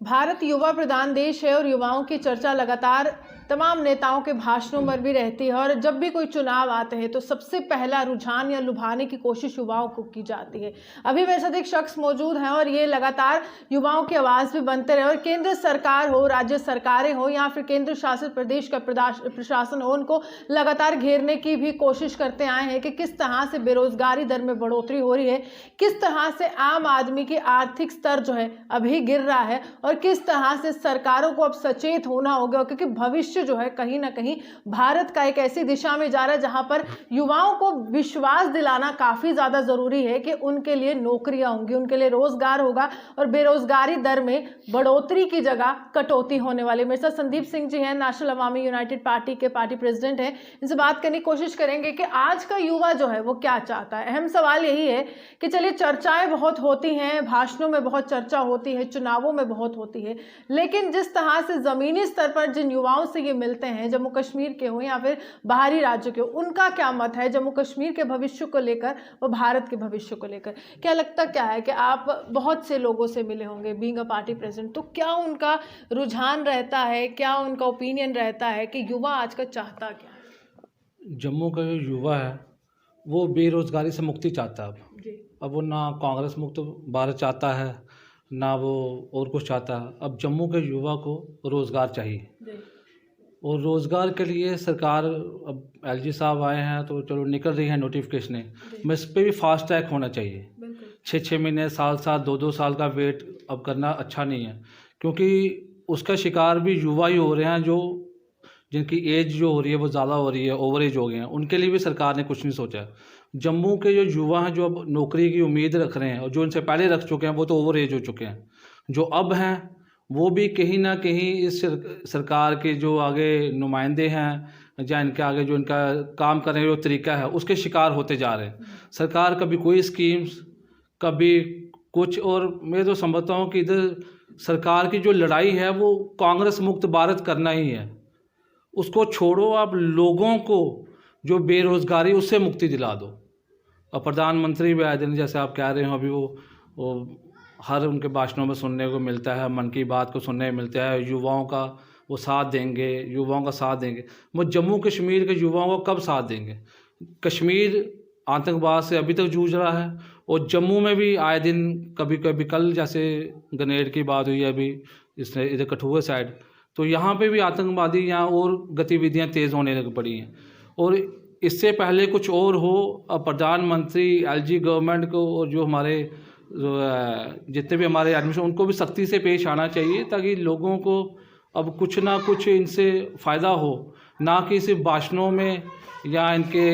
भारत युवा प्रधान देश है और युवाओं की चर्चा लगातार तमाम नेताओं के भाषणों में भी रहती है। और जब भी कोई चुनाव आते हैं तो सबसे पहला रुझान या लुभाने की कोशिश युवाओं को की जाती है। अभी मेरे साथ एक शख्स मौजूद हैं और ये लगातार युवाओं की आवाज़ भी बनते रहे। और केंद्र सरकार हो, राज्य सरकारें हो या फिर केंद्र शासित प्रदेश का प्रशासन हो, उनको लगातार घेरने की भी कोशिश करते आए हैं कि किस तरह से बेरोजगारी दर में बढ़ोतरी हो रही है, किस तरह से आम आदमी की आर्थिक स्तर जो है अभी गिर रहा है और किस तरह से सरकारों को अब सचेत होना होगा, क्योंकि भविष्य जो है कहीं ना कहीं भारत का एक ऐसी दिशा में जा रहा है जहां पर युवाओं को विश्वास दिलाना काफी ज्यादा जरूरी है कि उनके लिए नौकरियां होंगी, उनके लिए रोजगार होगा और बेरोजगारी दर में बढ़ोतरी की जगह कटौती होने वाली। मेरे साथ संदीप सिंह जी हैं, नेशनल अवामी यूनाइटेड पार्टी के पार्टी प्रेसिडेंट हैं। इनसे बात करने की कोशिश करेंगे कि आज का युवा जो है वो क्या चाहता है। अहम सवाल यही है कि चलिए चर्चाएं बहुत होती हैं, भाषणों में बहुत चर्चा होती है, चुनावों में बहुत होती है, लेकिन जिस तरह से जमीनी स्तर पर जिन युवाओं से मिलते हैं, जम्मू कश्मीर के हो या फिर बाहरी राज्यों के हो, उनका क्या मत है जम्मू कश्मीर के भविष्य को लेकर और भारत के भविष्य को लेकर? क्या लगता क्या है कि आप बहुत से लोगों से मिले होंगे बीइंग अ पार्टी प्रेसिडेंट, तो क्या उनका रुझान रहता है, क्या उनका ओपिनियन रहता है कि युवा आज का चाहता क्या है? जम्मू का जो युवा है वो बेरोजगारी से मुक्ति चाहता है। अब वो ना कांग्रेस मुक्त भारत चाहता है, ना वो और कुछ चाहता है। अब जम्मू के युवा को रोज़गार चाहिए और रोज़गार के लिए सरकार, अब एलजी साहब आए हैं तो चलो निकल रही है नोटिफिकेशन, मैं इस पर भी फास्ट ट्रैक होना चाहिए। 6-6 महीने, साल 2-2 साल का वेट अब करना अच्छा नहीं है, क्योंकि उसका शिकार भी युवा ही हो रहे हैं, जो जिनकी एज जो हो रही है वो ज़्यादा हो रही है, ओवर एज हो गए हैं। उनके लिए भी सरकार ने कुछ नहीं सोचा। जम्मू के जो युवा हैं जो अब नौकरी की उम्मीद रख रहे हैं और जो इनसे पहले रख चुके हैं वो तो ओवर एज हो चुके हैं, जो अब हैं वो भी कहीं ना कहीं इस सरकार के जो आगे नुमाइंदे हैं या इनके आगे जो इनका काम करने का जो तरीका है उसके शिकार होते जा रहे हैं। सरकार कभी कोई स्कीम्स, कभी कुछ, और मैं तो समझता हूँ कि इधर सरकार की जो लड़ाई है वो कांग्रेस मुक्त भारत करना ही है। उसको छोड़ो, आप लोगों को जो बेरोज़गारी उससे मुक्ति दिला दो। और प्रधानमंत्री भी आए दिन, जैसे आप कह रहे हो अभी, वो हर उनके भाषणों में सुनने को मिलता है, मन की बात को सुनने को मिलता है, युवाओं का वो साथ देंगे, युवाओं का साथ देंगे। वो जम्मू कश्मीर के युवाओं को कब साथ देंगे? कश्मीर आतंकवाद से अभी तक जूझ रहा है और जम्मू में भी आए दिन कभी कभी, कल जैसे ग्रेनेड की बात हुई है अभी इसने इधर कठुआ साइड, तो यहाँ पे भी आतंकवादी यहाँ और गतिविधियाँ तेज़ होने लग पड़ी हैं। और इससे पहले कुछ और हो, अब प्रधानमंत्री, एलजी गवर्नमेंट को और जो हमारे जितने भी हमारे एडमिशन, उनको भी सख्ती से पेश आना चाहिए, ताकि लोगों को अब कुछ ना कुछ इनसे फ़ायदा हो, ना कि सिर्फ भाषणों में या इनके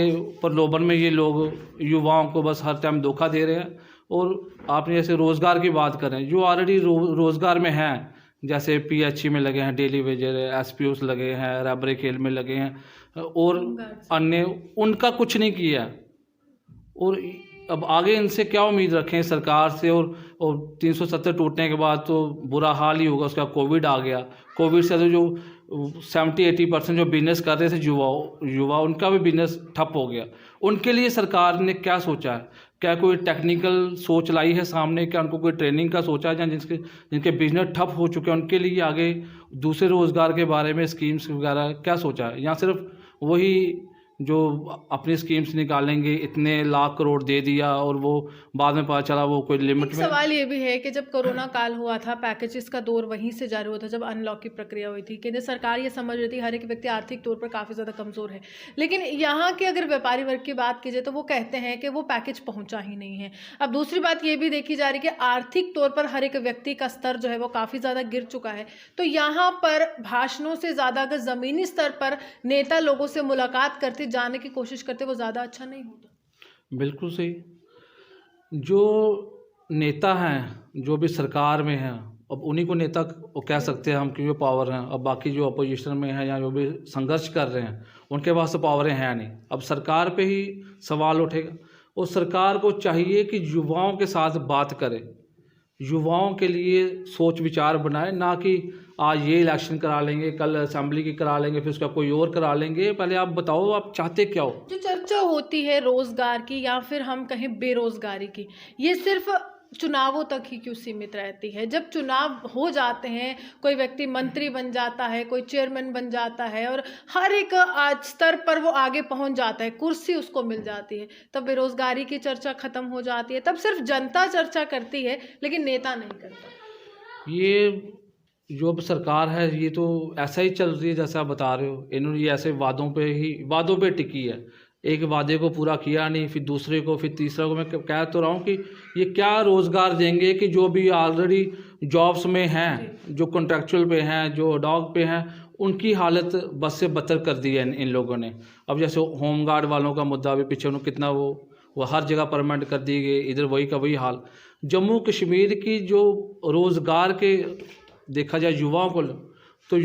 प्रलोभन में ये लोग युवाओं को बस हर टाइम धोखा दे रहे हैं। और आपने जैसे रोज़गार की बात करें, जो ऑलरेडी रोज़गार में हैं, जैसे पीएचई में लगे हैं, डेली वेजर, एसपीओस लगे हैं, रैबरे खेल में लगे हैं और अन्य, उनका कुछ नहीं किया। और अब आगे इनसे क्या उम्मीद रखें सरकार से? और 370 टूटने के बाद तो बुरा हाल ही होगा। उसका कोविड आ गया, कोविड से तो जो 70-80% जो बिजनेस कर रहे थे युवा, उनका भी बिजनेस ठप हो गया। उनके लिए सरकार ने क्या सोचा है? क्या कोई टेक्निकल सोच लाई है सामने? क्या उनको कोई ट्रेनिंग का सोचा है? जिनके बिजनेस ठप हो चुके हैं उनके लिए आगे दूसरे रोज़गार के बारे में स्कीम्स वगैरह क्या सोचा है? या सिर्फ वही जो अपनी स्कीम्स निकालेंगे, इतने लाख करोड़ दे दिया और वो बाद में पता चला वो कोई लिमिट में। सवाल ये भी है कि जब कोरोना काल हुआ था, पैकेजेस का दौर वहीं से जारी हुआ था, जब अनलॉक की प्रक्रिया हुई थी, केंद्र सरकार ये समझ रही थी हर एक व्यक्ति आर्थिक तौर पर काफ़ी ज़्यादा कमज़ोर है, लेकिन यहाँ के अगर व्यापारी वर्ग की बात की जाए तो वो कहते हैं कि वो पैकेज पहुँचा ही नहीं है। अब दूसरी बात ये भी देखी जा रही है कि आर्थिक तौर पर हर एक व्यक्ति का स्तर जो है वो काफ़ी ज़्यादा गिर चुका है। तो यहाँ पर भाषणों से ज़्यादा अगर ज़मीनी स्तर पर नेता लोगों से मुलाकात करते जाने की कोशिश करते, वो ज़्यादा अच्छा नहीं होता? बिल्कुल सही। जो नेता हैं, जो भी सरकार में हैं, अब उन्हीं को नेता कह सकते हैं हम, क्योंकि पावर हैं। अब बाकी जो अपोजिशन में हैं या जो भी संघर्ष कर रहे हैं, उनके पास तो पावरें हैं नहीं। अब सरकार पे ही सवाल उठेगा और सरकार को चाहिए कि युवाओं के साथ बात करे, युवाओं के लिए सोच विचार बनाए, ना कि आज ये इलेक्शन करा लेंगे, कल असेंबली की करा लेंगे, फिर उसका कोई और करा लेंगे। पहले आप बताओ आप चाहते क्या हो? जो चर्चा होती है रोजगार की या फिर हम कहें बेरोजगारी की, ये सिर्फ चुनावों तक ही क्यों सीमित रहती है? जब चुनाव हो जाते हैं, कोई व्यक्ति मंत्री बन जाता है, कोई चेयरमैन बन जाता है और हर एक स्तर पर वो आगे पहुंच जाता है, कुर्सी उसको मिल जाती है, तब बेरोजगारी की चर्चा खत्म हो जाती है, तब सिर्फ जनता चर्चा करती है लेकिन नेता नहीं करता। ये जो अब सरकार है ये तो ऐसा ही चल रही है जैसा आप बता रहे हो। इन्होंने ये ऐसे वादों पे टिकी है। एक वादे को पूरा किया नहीं, फिर दूसरे को, फिर तीसरा को। मैं कह तो रहा हूँ कि ये क्या रोज़गार देंगे कि जो भी ऑलरेडी जॉब्स में हैं, जो कॉन्ट्रेक्चुअल पे हैं, जो डॉग पे हैं, उनकी हालत बस से बदतर कर दी है इन लोगों ने। अब जैसे होमगार्ड वालों का मुद्दा भी पीछे उन्होंने कितना वो हर जगह परमानेंट कर दी गई, इधर वही का वही हाल। जम्मू कश्मीर की जो रोज़गार के देखा जाए युवाओं को, तो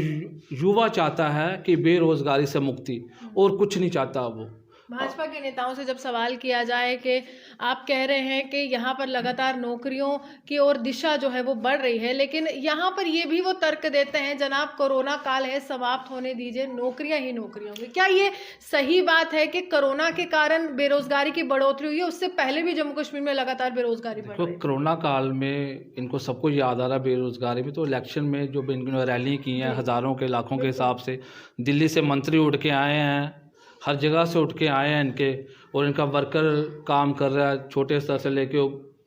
युवा चाहता है कि बेरोज़गारी से मुक्ति, और कुछ नहीं चाहता वो। भाजपा के नेताओं से जब सवाल किया जाए कि आप कह रहे हैं कि यहाँ पर लगातार नौकरियों की ओर दिशा जो है वो बढ़ रही है, लेकिन यहाँ पर ये भी वो तर्क देते हैं जनाब कोरोना काल है, समाप्त होने दीजिए, नौकरियाँ ही नौकरियाँ होंगी। क्या ये सही बात है कि कोरोना के कारण बेरोजगारी की बढ़ोतरी हुई है? उससे पहले भी जम्मू कश्मीर में लगातार बेरोजगारी बढ़ रही है। कोरोना काल में इनको सबको याद आ रहा है बेरोजगारी में, तो इलेक्शन में जो इन्होंने रैली की है हज़ारों के लाखों के हिसाब से, दिल्ली से मंत्री उठ के आए हैं, हर जगह से उठ के आए हैं इनके, और इनका वर्कर काम कर रहा है छोटे स्तर से लेके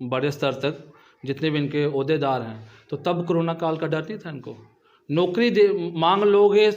बड़े स्तर तक, जितने भी इनके ओहदेदार हैं। तो तब कोरोना काल का डर नहीं था इनको। नौकरी मांग लोगे,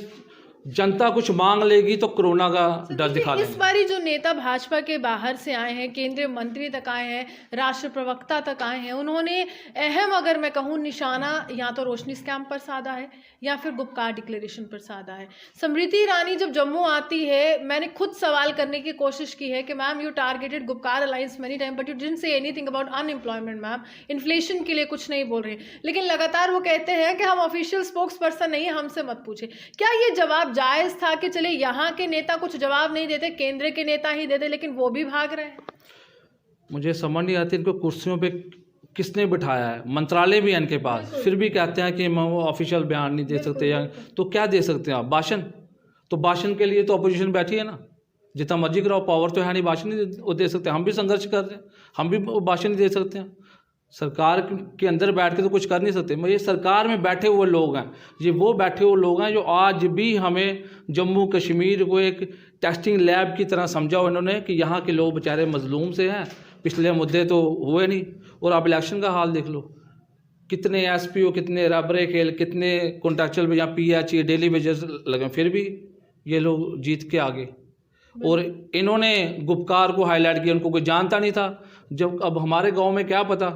जनता कुछ मांग लेगी तो कोरोना का डर दिखा लेंगे। इस बारी जो नेता भाजपा के बाहर से आए हैं, केंद्रीय मंत्री तक आए हैं, राष्ट्र प्रवक्ता तक आए हैं, उन्होंने अहम अगर मैं कहूँ निशाना या तो रोशनी स्कैम पर साधा है या फिर गुपकार डिक्लेरेशन पर साधा है। स्मृति ईरानी जब जम्मू आती है, मैंने खुद सवाल करने की कोशिश की है कि ma'am you targeted Gupkar alliance many time but you didn't say anything about unemployment ma'am, inflation के लिए कुछ नहीं बोल रहे, लेकिन लगातार वो कहते हैं कि हम ऑफिशियल स्पोक्स पर्सन नहीं है, हमसे मत पूछे। क्या ये जवाब जायज़ था कि चले यहाँ के नेता कुछ जवाब नहीं देते, केंद्र के नेता ही देते, लेकिन वो भी भाग रहे हैं? मुझे समझ नहीं आती इनको कुर्सियों पे किसने बिठाया है। मंत्रालय भी है इनके पास, फिर भी कहते हैं कि वो ऑफिशियल बयान नहीं दे सकते, या तो क्या दे सकते हैं आप? भाषण? तो भाषण के लिए तो अपोजिशन बैठी है ना, जितना मर्जी कराओ, पावर तो है नहीं, भाषण नहीं दे सकते। हम भी संघर्ष कर रहे हैं, हम भी भाषण नहीं दे सकते हैं। सरकार के अंदर बैठ के तो कुछ कर नहीं सकते। ये सरकार में बैठे हुए लोग हैं, ये वो बैठे हुए लोग हैं जो आज भी हमें जम्मू कश्मीर को एक टेस्टिंग लैब की तरह समझा उन्होंने कि यहाँ के लोग बेचारे मजलूम से हैं, पिछले मुद्दे तो हुए नहीं। और आप इलेक्शन का हाल देख लो, कितने एसपीओ, कितने रबरे खेल, कितने कॉन्ट्रेक्चुअल या पीएचई डेली वेजेस लगे, फिर भी ये लोग जीत के आगे। और इन्होंने गुपकार को हाईलाइट किया, उनको कोई जानता नहीं था। जब अब हमारे गांव में क्या पता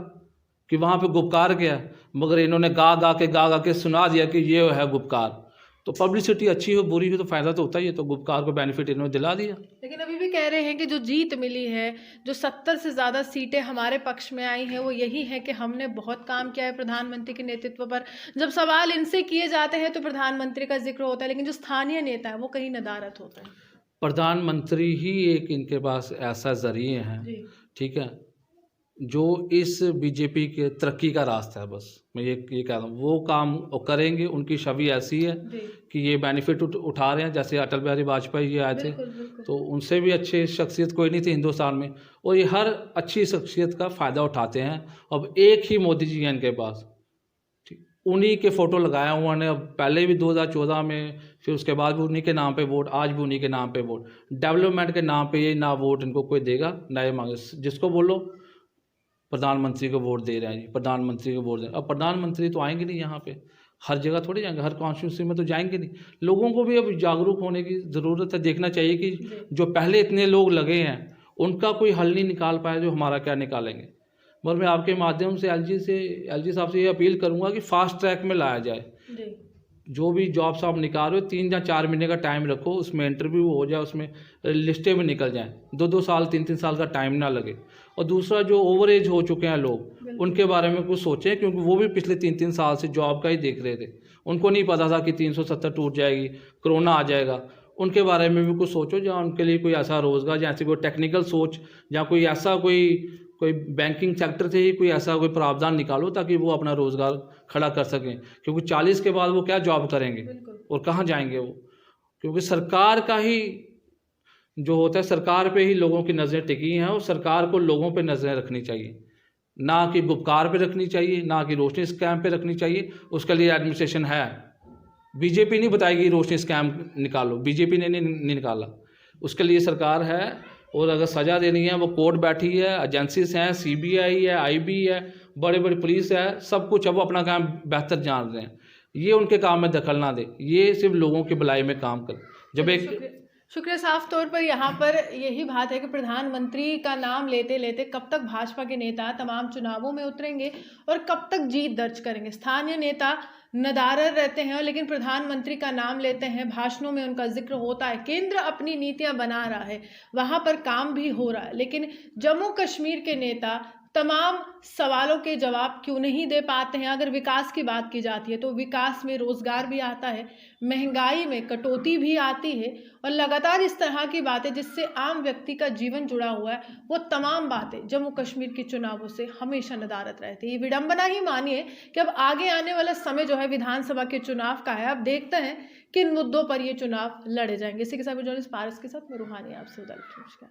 कि वहाँ पे गुपकार क्या है, मगर इन्होंने गा के सुना दिया कि ये है गुपकार। तो पब्लिसिटी अच्छी हो बुरी हो तो फ़ायदा तो होता ही है, तो गुपकार को बेनिफिट इन्होंने दिला दिया। लेकिन अभी भी कह रहे हैं कि जो जीत मिली है, जो 70 से ज़्यादा सीटें हमारे पक्ष में आई हैं, वो यही है कि हमने बहुत काम किया है प्रधानमंत्री के नेतृत्व पर। जब सवाल इनसे किए जाते हैं तो प्रधानमंत्री का जिक्र होता है, लेकिन जो स्थानीय नेता है वो कहीं नदारत होता है। प्रधानमंत्री ही एक इनके पास ऐसा जरिए हैं, ठीक है, जो इस बीजेपी के तरक्की का रास्ता है। बस मैं ये कह रहा हूँ, वो काम करेंगे। उनकी छवि ऐसी है कि ये बेनिफिट उठा रहे हैं। जैसे अटल बिहारी वाजपेयी ये आए थे, तो उनसे भी अच्छी शख्सियत कोई नहीं थी हिंदुस्तान में, और ये हर अच्छी शख्सियत का फ़ायदा उठाते हैं। अब एक ही मोदी जी हैं इनके पास, उन्हीं के फ़ोटो लगाया हुआ ने। अब पहले भी 2014 में, फिर उसके बाद भी उन्हीं के नाम पे वोट, आज भी उन्हीं के नाम पे वोट। डेवलपमेंट के नाम पे ये ना वोट इनको कोई देगा ना ये मांगे। जिसको बोलो प्रधानमंत्री को वोट दे रहे हैं जी, प्रधानमंत्री को वोट दे रहे हैं। अब प्रधानमंत्री तो आएंगे नहीं यहाँ पे, हर जगह थोड़ी जाएंगे, हर कॉन्स्टिट्यूंसी में तो जाएंगे नहीं। लोगों को भी अब जागरूक होने की ज़रूरत है। देखना चाहिए कि जो पहले इतने लोग लगे हैं उनका कोई हल नहीं निकाल पाया, जो हमारा क्या निकालेंगे। मगर मैं आपके माध्यम से एलजी साहब से ये अपील करूंगा कि फास्ट ट्रैक में लाया जाए। जो भी जॉब्स आप निकाल रहे हो, 3 या 4 महीने का टाइम रखो, उसमें इंटरव्यू हो जाए, उसमें लिस्टें में निकल जाएं, 2-2 साल 3-3 साल का टाइम ना लगे। और दूसरा, जो ओवर एज हो चुके हैं लोग, उनके बारे में कुछ सोचें, क्योंकि वो भी पिछले 3-3 साल से जॉब का ही देख रहे थे। उनको नहीं पता था कि 370 टूट जाएगी, कोरोना आ जाएगा। उनके बारे में भी कुछ सोचो, जहाँ उनके लिए कोई ऐसा रोज़गार, जैसे कोई टेक्निकल सोच, या कोई ऐसा कोई बैंकिंग सेक्टर से ही कोई ऐसा कोई प्रावधान निकालो ताकि वो अपना रोज़गार खड़ा कर सकें। क्योंकि 40 के बाद वो क्या जॉब करेंगे और कहाँ जाएंगे वो? क्योंकि सरकार का ही जो होता है, सरकार पे ही लोगों की नज़रें टिकी हैं, और सरकार को लोगों पे नज़रें रखनी चाहिए, ना कि गुपकार पे रखनी चाहिए, ना कि रोशनी स्कैम पे रखनी चाहिए। उसके लिए एडमिनिस्ट्रेशन है। बीजेपी नहीं बताएगी रोशनी स्कैम निकालो, बीजेपी ने नहीं निकाला, उसके लिए सरकार है। और अगर सज़ा देनी है वो कोर्ट बैठी है, एजेंसीज हैं, सीबीआई है, आईबी है, बड़े बड़े पुलिस है, सब कुछ है, वो अपना काम बेहतर जान रहे हैं। ये उनके काम में दखल ना दे, ये सिर्फ लोगों की भलाई में काम करे। जब एक शुक्रिया। साफ तौर पर यहाँ पर यही बात है कि प्रधानमंत्री का नाम लेते लेते कब तक भाजपा के नेता तमाम चुनावों में उतरेंगे और कब तक जीत दर्ज करेंगे। स्थानीय नेता नदारद रहते हैं, लेकिन प्रधानमंत्री का नाम लेते हैं, भाषणों में उनका जिक्र होता है, केंद्र अपनी नीतियां बना रहा है, वहां पर काम भी हो रहा है, लेकिन जम्मू कश्मीर के नेता तमाम सवालों के जवाब क्यों नहीं दे पाते हैं। अगर विकास की बात की जाती है तो विकास में रोजगार भी आता है, महंगाई में कटौती भी आती है, और लगातार इस तरह की बातें जिससे आम व्यक्ति का जीवन जुड़ा हुआ है, वो तमाम बातें जम्मू कश्मीर के चुनावों से हमेशा नदारद रहती है। ये विडंबना ही मानिए कि अब आगे आने वाला समय जो है विधानसभा के चुनाव का है। अब देखते हैं किन मुद्दों पर ये चुनाव लड़े जाएंगे। इसी के साथ जर्नलिस्ट पारस के साथ मैं रूहानी आपसे नमस्कार।